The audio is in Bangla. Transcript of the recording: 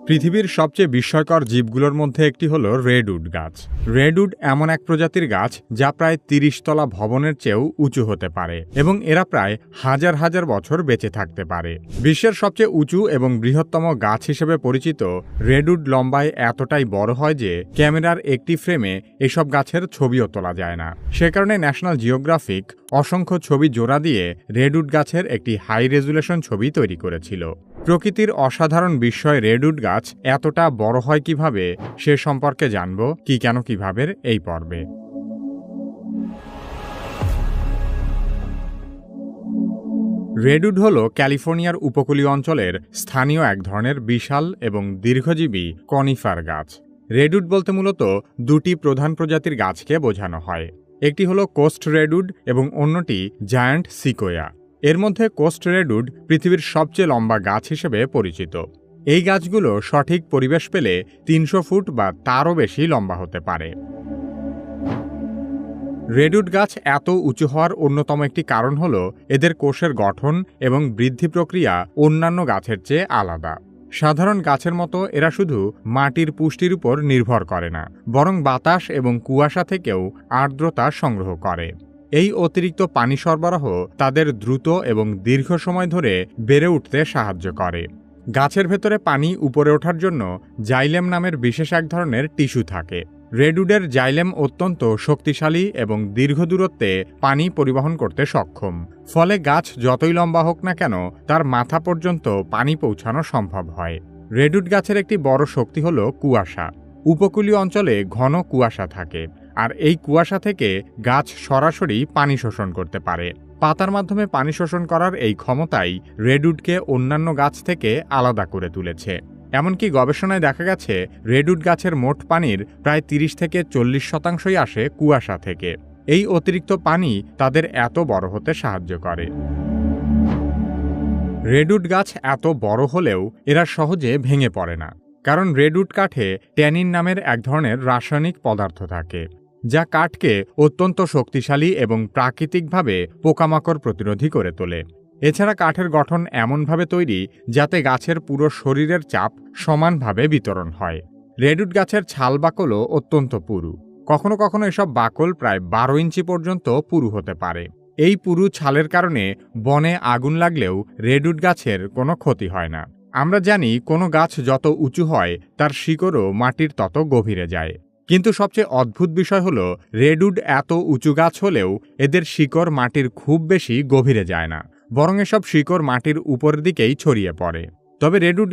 পৃথিবীর সবচেয়ে বিস্ময়কর জীবগুলোর মধ্যে একটি হলো রেডউড গাছ। রেডউড এমন এক প্রজাতির গাছ যা প্রায় ৩০ তলা ভবনের চেয়েও উঁচু হতে পারে এবং এরা প্রায় হাজার হাজার বছর বেঁচে থাকতে পারে। বিশ্বের সবচেয়ে উঁচু এবং বৃহত্তম গাছ হিসেবে পরিচিত রেডউড লম্বায় এতটাই বড় হয় যে ক্যামেরার একটি ফ্রেমে এসব গাছের ছবিও তোলা যায় না। সে কারণে ন্যাশনাল জিওগ্রাফিক অসংখ্য ছবি জোড়া দিয়ে রেডউড গাছের একটি হাই রেজুলেশন ছবি তৈরি করেছিল। প্রকৃতির অসাধারণ বিস্ময় রেডউড গাছ এতটা বড় হয় কিভাবে সে সম্পর্কে জানব কি কেন কিভাবে এই পর্বে। রেডউড হল ক্যালিফোর্নিয়ার উপকূলীয় অঞ্চলের স্থানীয় এক ধরনের বিশাল এবং দীর্ঘজীবী কনিফার গাছ। রেডউড বলতে মূলত দুটি প্রধান প্রজাতির গাছকে বোঝানো হয়। একটি হলো কোস্ট রেডউড এবং অন্যটি জায়ান্ট সিকোয়া। এর মধ্যে কোস্ট রেডউড পৃথিবীর সবচেয়ে লম্বা গাছ হিসেবে পরিচিত। এই গাছগুলো সঠিক পরিবেশ পেলে ৩০০ ফুট বা তারও বেশি লম্বা হতে পারে। রেডউড গাছ এত উঁচু হওয়ার অন্যতম একটি কারণ হল এদের কোষের গঠন এবং বৃদ্ধি প্রক্রিয়া অন্যান্য গাছের চেয়ে আলাদা। সাধারণ গাছের মতো এরা শুধু মাটির পুষ্টির উপর নির্ভর করে না, বরং বাতাস এবং কুয়াশা থেকেও আর্দ্রতা সংগ্রহ করে। এই অতিরিক্ত পানি সরবরাহ তাদের দ্রুত এবং দীর্ঘ সময় ধরে বেড়ে উঠতে সাহায্য করে। গাছের ভেতরে পানি উপরে ওঠার জন্য জাইলেম নামের বিশেষ এক ধরনের টিস্যু থাকে। রেডউডের জাইলেম অত্যন্ত শক্তিশালী এবং দীর্ঘ দূরত্বে পানি পরিবহন করতে সক্ষম। ফলে গাছ যতই লম্বা হোক না কেন তার মাথা পর্যন্ত পানি পৌঁছানো সম্ভব হয়। রেডউড গাছের একটি বড় শক্তি হল কুয়াশা। উপকূলীয় অঞ্চলে ঘন কুয়াশা থাকে, আর এই কুয়াশা থেকে গাছ সরাসরি পানি শোষণ করতে পারে। পাতার মাধ্যমে পানি শোষণ করার এই ক্ষমতাই রেডউডকে অন্যান্য গাছ থেকে আলাদা করে তুলেছে। এমনকি গবেষণায় দেখা গেছে রেডউড গাছের মোট পানির প্রায় ৩০ থেকে ৪০% আসে কুয়াশা থেকে। এই অতিরিক্ত পানি তাদের এত বড় হতে সাহায্য করে। রেডউড গাছ এত বড় হলেও এরা সহজে ভেঙে পড়ে না, কারণ রেডউড কাঠে ট্যানিন নামের এক ধরনের রাসায়নিক পদার্থ থাকে, যা কাঠকে অত্যন্ত শক্তিশালী এবং প্রাকৃতিকভাবে পোকামাকড় প্রতিরোধী করে তোলে। এছাড়া কাঠের গঠন এমনভাবে তৈরি যাতে গাছের পুরো শরীরের চাপ সমানভাবে বিতরণ হয়। রেডউড গাছের ছাল বাকলও অত্যন্ত পুরু। কখনো কখনো এসব বাকল প্রায় ১২ ইঞ্চি পর্যন্ত পুরু হতে পারে। এই পুরু ছালের কারণে বনে আগুন লাগলেও রেডউড গাছের কোনো ক্ষতি হয় না। আমরা জানি কোনো গাছ যত উঁচু হয় তার শিকড়ও মাটির তত গভীরে যায়, কিন্তু সবচেয়ে অদ্ভুত বিষয় হলো রেডউড এত উঁচু গাছ হলেও এদের শিকড় মাটির খুব বেশি গভীরে যায় না, বরং এসব শিকড় মাটির উপরের দিকেই ছড়িয়ে পড়ে। তবে রেডউড